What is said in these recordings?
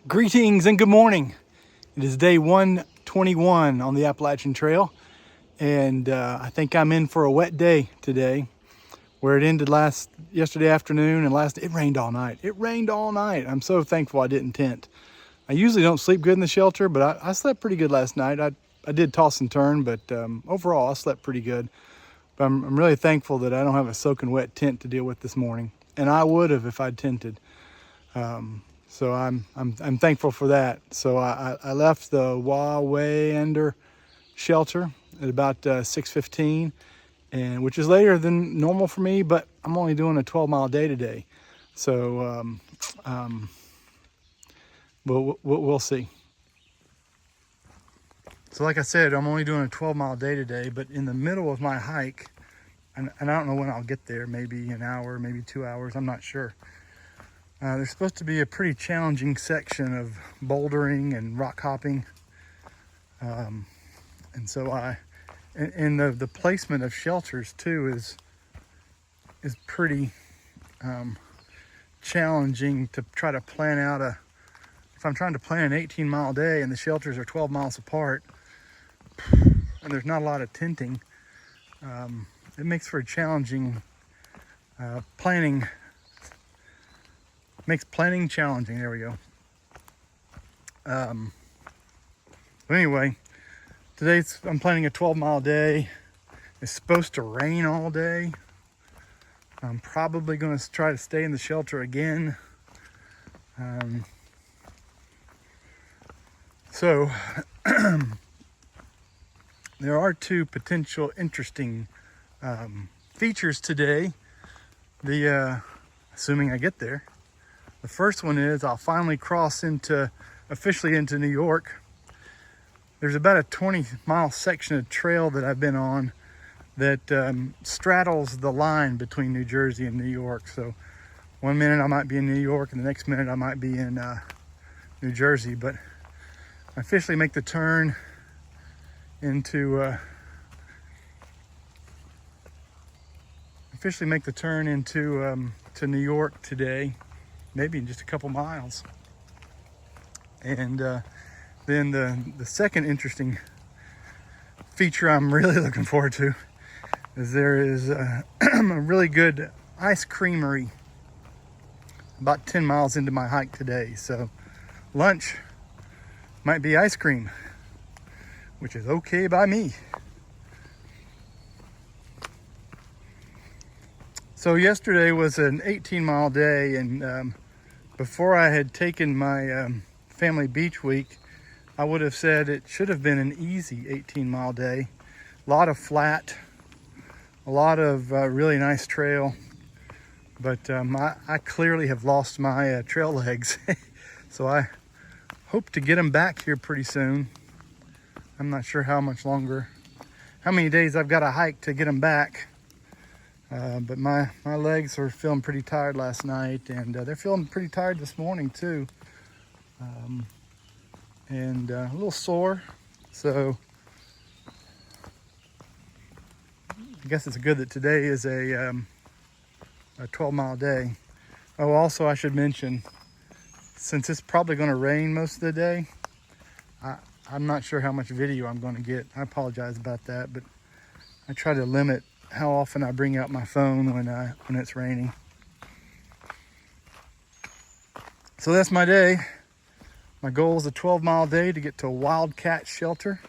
Greetings and good morning. It is day 121 on the Appalachian Trail, and I think I'm in for a wet day today. Where it ended yesterday afternoon and it rained all night. It rained all night. I'm so thankful I didn't tent. I usually don't sleep good in the shelter, but I slept pretty good last night. I did toss and turn, but overall I slept pretty good. But I'm really thankful that I don't have a soaking wet tent to deal with this morning, and I would have if I'd tented. So I'm thankful for that. So I left the Wildcat Shelter at about 6:15, and which is later than normal for me, but I'm only doing a 12-mile day today. So we'll see. So like I said, I'm only doing a 12-mile day today, but in the middle of my hike, and I don't know when I'll get there, maybe an hour, maybe 2 hours, I'm not sure. There's supposed to be a pretty challenging section of bouldering and rock hopping. And so the placement of shelters too is pretty challenging to try to plan out if I'm trying to plan an 18-mile day and the shelters are 12 miles apart and there's not a lot of tenting, it makes for a challenging planning. Makes planning challenging. There we go. But anyway, I'm planning a 12-mile day. It's supposed to rain all day. I'm probably going to try to stay in the shelter again. So there are two potential interesting features today. Assuming I get there. The first one is I'll finally cross officially into New York. There's about a 20-mile section of trail that I've been on that straddles the line between New Jersey and New York. So one minute I might be in New York and the next minute I might be in New Jersey. But I officially make the turn into to New York today. Maybe in just a couple miles. And then the second interesting feature I'm really looking forward to is there is a really good ice creamery about 10 miles into my hike today. So lunch might be ice cream, which is okay by me. So yesterday was an 18-mile day, and before I had taken my family beach week, I would have said it should have been an easy 18-mile day. A lot of flat, a lot of really nice trail, but I clearly have lost my trail legs. So I hope to get them back here pretty soon. I'm not sure how many days I've got to hike to get them back. But my legs were feeling pretty tired last night, and they're feeling pretty tired this morning too, and a little sore. So I guess it's good that today is a 12-mile day. Oh, also I should mention, since it's probably going to rain most of the day, I'm not sure how much video I'm going to get. I apologize about that, but I try to limit how often I bring out my phone when it's raining. So that's my day. My goal is a 12-mile day to get to Wildcat Shelter.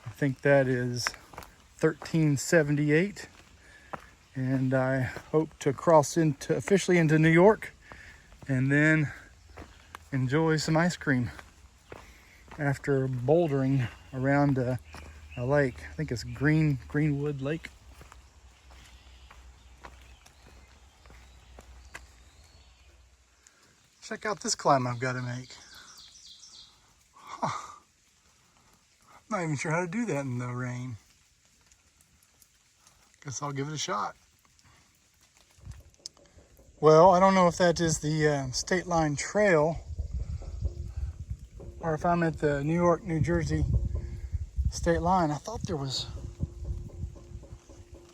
I think that is 1378. And I hope to cross officially into New York and then enjoy some ice cream after bouldering around a lake. I think it's Greenwood Lake. Check out this climb I've got to make. Huh. I'm not even sure how to do that in the rain. Guess I'll give it a shot. Well, I don't know if that is the state line trail or if I'm at the New York, New Jersey state line. I thought there was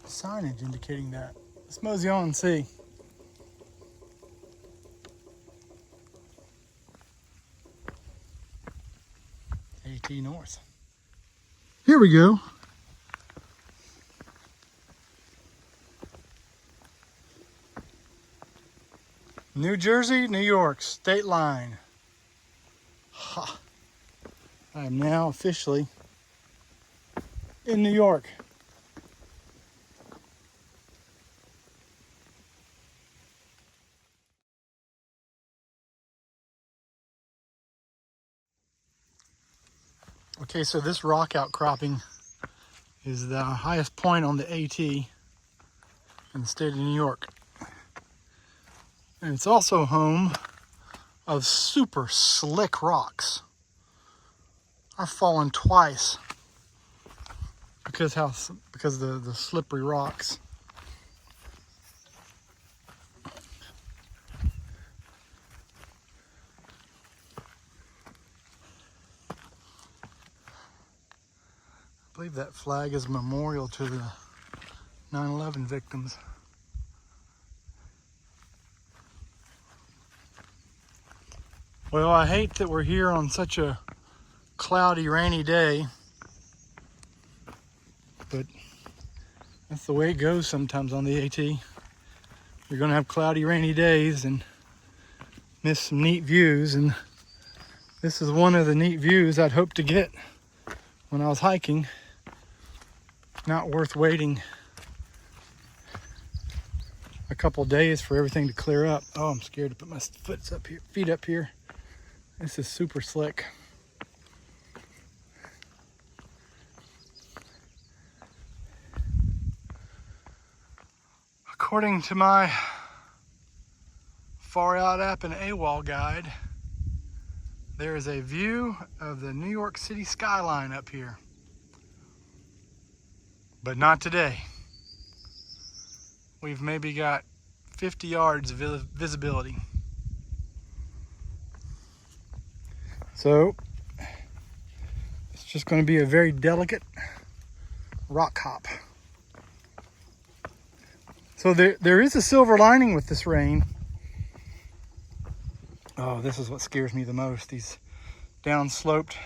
signage indicating that. Let's mosey on and see. AT north. Here we go. New Jersey, New York, state line. Ha. I am now officially in New York. Okay, so this rock outcropping is the highest point on the AT in the state of New York. And it's also home of super slick rocks. I've fallen twice because of the slippery rocks. I believe that flag is a memorial to the 9/11 victims. Well, I hate that we're here on such a cloudy, rainy day, but that's the way it goes sometimes on the AT. You're gonna have cloudy, rainy days and miss some neat views, and this is one of the neat views I'd hoped to get when I was hiking. Not worth waiting a couple days for everything to clear up. Oh, I'm scared to put my feet up here. This is super slick. According to my Far Out app and AWOL guide, there is a view of the New York City skyline up here. But not today. We've maybe got 50 yards of visibility. So it's just going to be a very delicate rock hop. So there is a silver lining with this rain. Oh, this is what scares me the most. These downsloped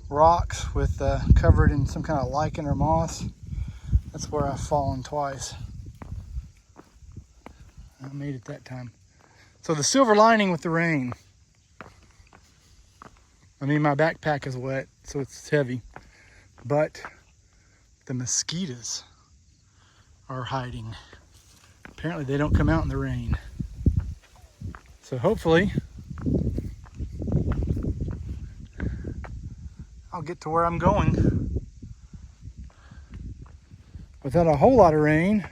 rocks with covered in some kind of lichen or moss. That's where I've fallen twice. I made it that time. So the silver lining with the rain. I mean, my backpack is wet, so it's heavy, but the mosquitoes are hiding. Apparently they don't come out in the rain. So hopefully I'll get to where I'm going without a whole lot of rain,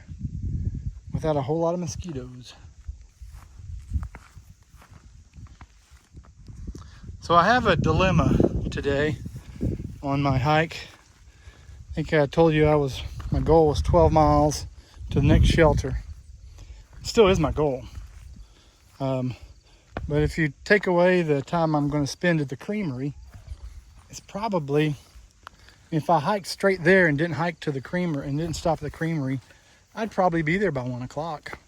without a whole lot of mosquitoes. So I have a dilemma today on my hike. I think I told you my goal was 12 miles to the next shelter. It still is my goal. But if you take away the time I'm going to spend at the creamery, it's probably, if I hiked straight there and didn't hike to the creamery and didn't stop at the creamery, I'd probably be there by 1 o'clock.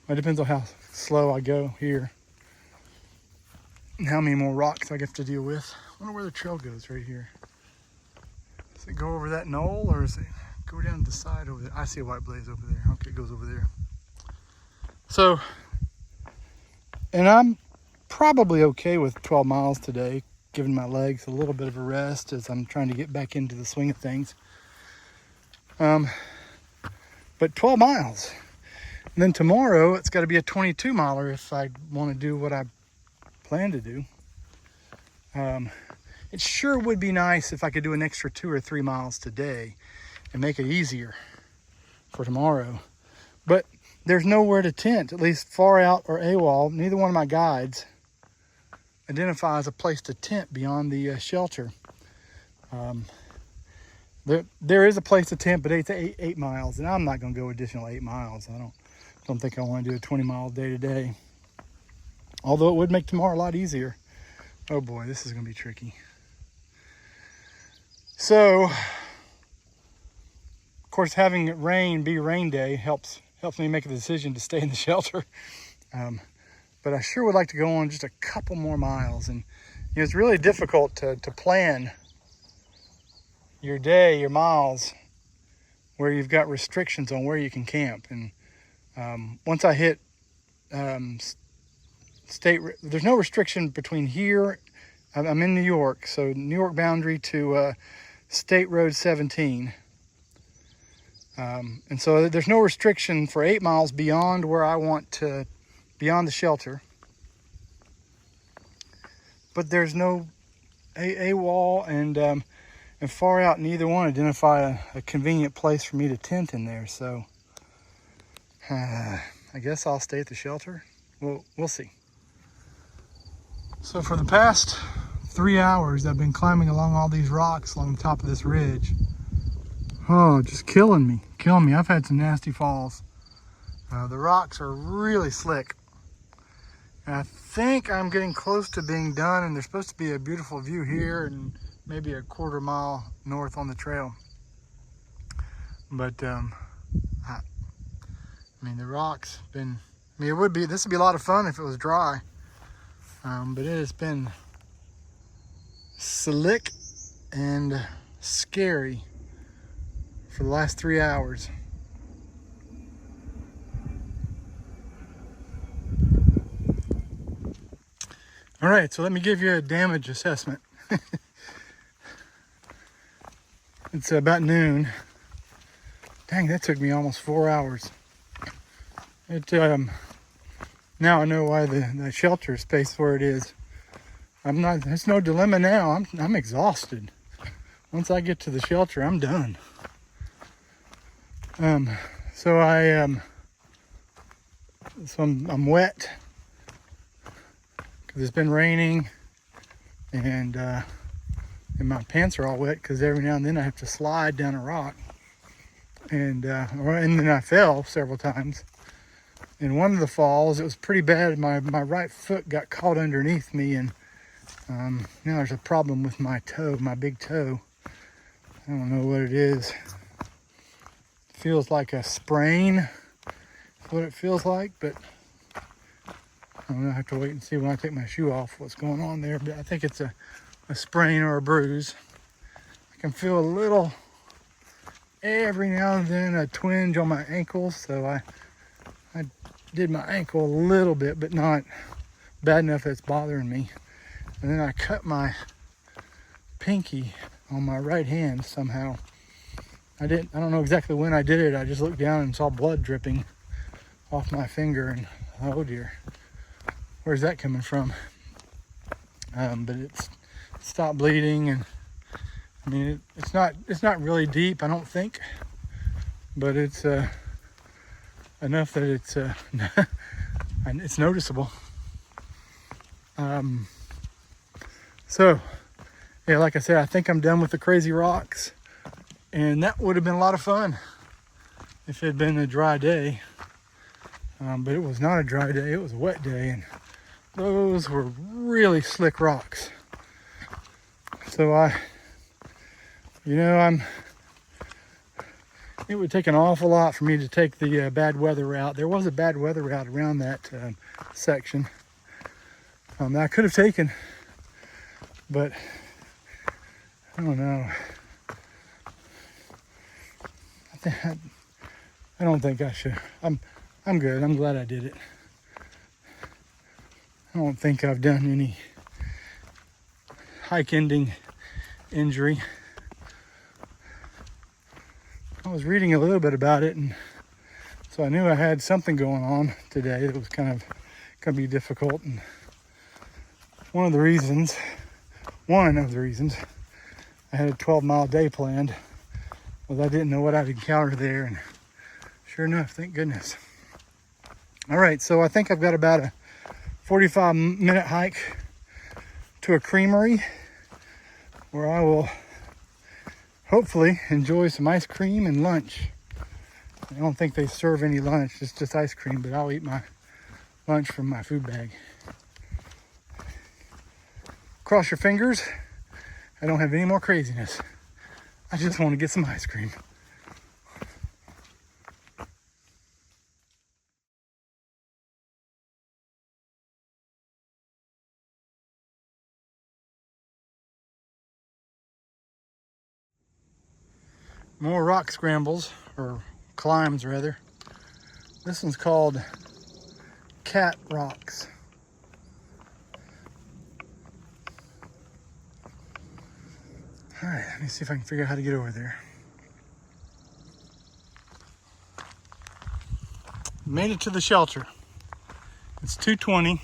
It depends on how slow I go here and how many more rocks I have to deal with. I wonder where the trail goes right here. Does it go over that knoll or does it go down the side over there? I see a white blaze over there. Okay, it goes over there. So, and I'm probably okay with 12 miles today, giving my legs a little bit of a rest as I'm trying to get back into the swing of things. But 12 miles. And then tomorrow, it's got to be a 22 miler if I want to do what I plan to do. It sure would be nice if I could do an extra 2 or 3 miles today and make it easier for tomorrow. But there's nowhere to tent, at least Far Out or AWOL. Neither one of my guides identifies a place to tent beyond the shelter. There is a place to tent, but it's 8 miles, and I'm not going to go additional 8 miles. I don't think I want to do a 20-mile day to day. Although it would make tomorrow a lot easier. Oh boy, this is going to be tricky. So, of course, having it be rain day helps me make a decision to stay in the shelter. But I sure would like to go on just a couple more miles and it's really difficult to plan your day, your miles, where you've got restrictions on where you can camp. And once I hit there's no restriction between here. I'm in New York, so New York boundary to State Road 17. And so there's no restriction for 8 miles beyond where I want to, beyond the shelter. But there's no a wall, and far out in either one identify a convenient place for me to tent in there. So I guess I'll stay at the shelter. We'll see. So for the past 3 hours, I've been climbing along all these rocks along the top of this ridge. Oh, just killing me. I've had some nasty falls. The rocks are really slick. And I think I'm getting close to being done, and there's supposed to be a beautiful view here and maybe a quarter mile north on the trail. But I mean, the rocks been, this would be a lot of fun if it was dry. But it has been slick and scary for the last 3 hours. All right, so let me give you a damage assessment. It's about noon. Dang, that took me almost 4 hours. Now I know why the shelter is spaced where it is. There's no dilemma now. I'm exhausted. Once I get to the shelter, I'm done. So I'm wet because it's been raining, and my pants are all wet because every now and then I have to slide down a rock, and then I fell several times. In one of the falls, it was pretty bad. My right foot got caught underneath me, and now there's a problem with my toe, my big toe. I don't know what it is. It feels like a sprain. That's what it feels like, but I'm gonna have to wait and see when I take my shoe off what's going on there. But I think it's a sprain or a bruise. I can feel a little, every now and then, a twinge on my ankles. So I did my ankle a little bit, but not bad enough that it's bothering me. And then I cut my pinky on my right hand somehow. I don't know exactly when I did it. I just looked down and saw blood dripping off my finger, and oh dear, where's that coming from? But it's stopped bleeding, and I mean it's not really deep, I don't think, but it's enough that it's it's noticeable. So yeah, like I said, I think I'm done with the crazy rocks, and that would have been a lot of fun if it had been a dry day. But it was not a dry day, it was a wet day, and those were really slick rocks. So it would take an awful lot for me to take the bad weather route. There was a bad weather route around that section that I could have taken, but I don't know. I don't think I should. I'm good. I'm glad I did it. I don't think I've done any hike-ending injury. I was reading a little bit about it, and so I knew I had something going on today that was kind of going to be difficult. And one of the reasons I had a 12-mile day planned was I didn't know what I'd encounter there, and sure enough, thank goodness. All right, so I think I've got about a 45-minute hike to a creamery where I will hopefully enjoy some ice cream and lunch. I don't think they serve any lunch, it's just ice cream, but I'll eat my lunch from my food bag. Cross your fingers, I don't have any more craziness. I just want to get some ice cream. More rock scrambles, or climbs rather. This one's called Cat Rocks. All right, let me see if I can figure out how to get over there. Made it to the shelter. It's 2:20,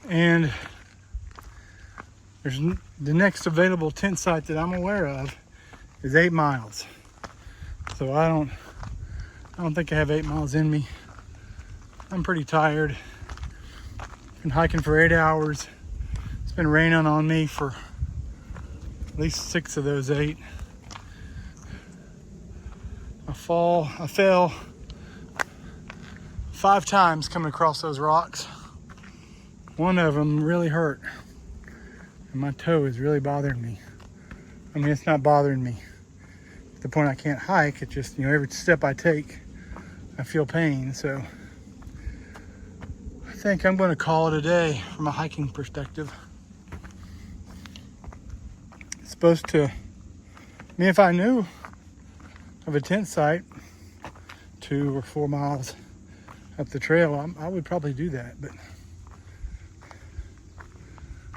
and there's the next available tent site that I'm aware of is 8 miles. So I don't think I have 8 miles in me. I'm pretty tired. Been hiking for 8 hours. It's been raining on me for at least 6 of those 8. I fell 5 times coming across those rocks. One of them really hurt, and my toe is really bothering me. I mean, it's not bothering me to the point I can't hike. It's just, every step I take, I feel pain. So I think I'm going to call it a day from a hiking perspective. It's supposed to, if I knew of a tent site 2 or 4 miles up the trail, I would probably do that, but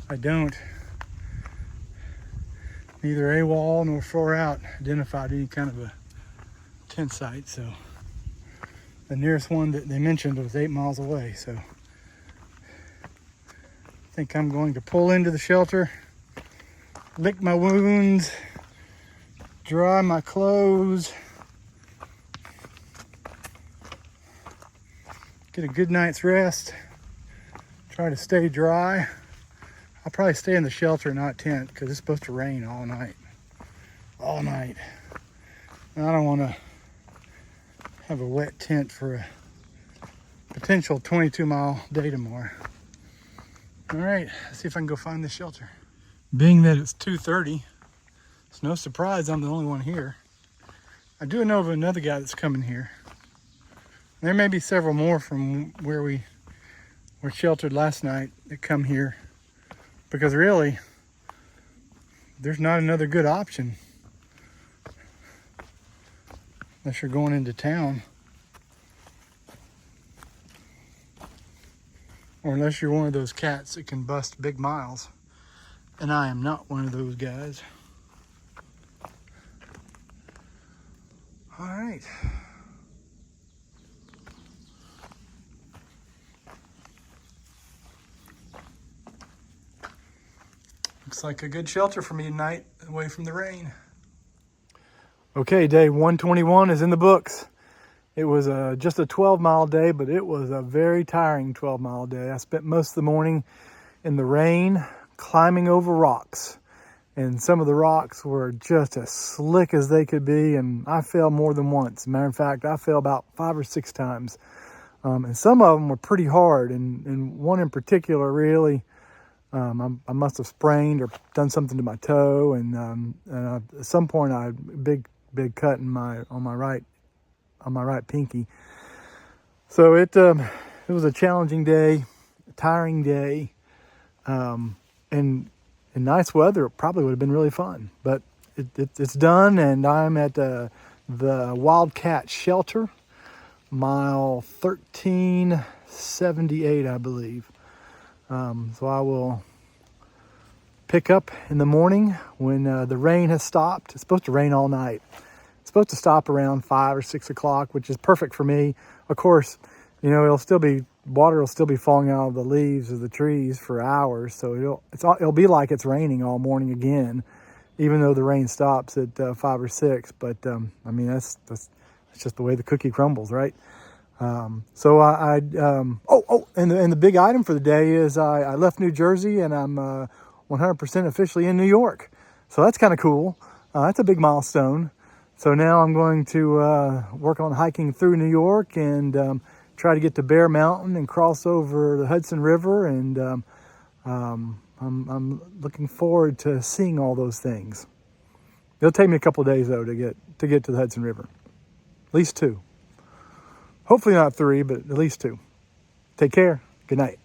I don't. Neither AWOL nor 4Out identified any kind of a tent site, so the nearest one that they mentioned was 8 miles away. So I think I'm going to pull into the shelter, lick my wounds, dry my clothes, get a good night's rest, try to stay dry. I'll probably stay in the shelter, not tent, because it's supposed to rain all night. All night. And I don't want to have a wet tent for a potential 22-mile day tomorrow. All right, let's see if I can go find this shelter. Being that it's 2:30, it's no surprise I'm the only one here. I do know of another guy that's coming here. There may be several more from where we were sheltered last night that come here, because really, there's not another good option unless you're going into town, or unless you're one of those cats that can bust big miles, and I am not one of those guys. All right. Looks like a good shelter for me tonight, away from the rain. Okay, day 121 is in the books. It was just a 12-mile day, but it was a very tiring 12-mile day. I spent most of the morning in the rain, climbing over rocks. And some of the rocks were just as slick as they could be, and I fell more than once. Matter of fact, I fell about 5 or 6 times. And some of them were pretty hard, and one in particular really, I must have sprained or done something to my toe, and at some point I had a big cut on my right pinky. So it was a challenging day, a tiring day, and in nice weather it probably would have been really fun. But it's done, and I'm at the Wildcat Shelter, mile 1378, I believe. So I will pick up in the morning when the rain has stopped. It's supposed to rain all night. It's supposed to stop around 5 or 6 o'clock, which is perfect for me. Of course, water will still be falling out of the leaves of the trees for hours, so it'll be like it's raining all morning again, even though the rain stops at 5 or 6. But that's just the way the cookie crumbles, right? And the big item for the day is I left New Jersey, and I'm 100% officially in New York. So that's kind of cool. That's a big milestone. So now I'm going to work on hiking through New York and try to get to Bear Mountain and cross over the Hudson River. And I'm looking forward to seeing all those things. It'll take me a couple of days though to get to the Hudson River. At least 2. Hopefully not 3, but at least 2. Take care. Good night.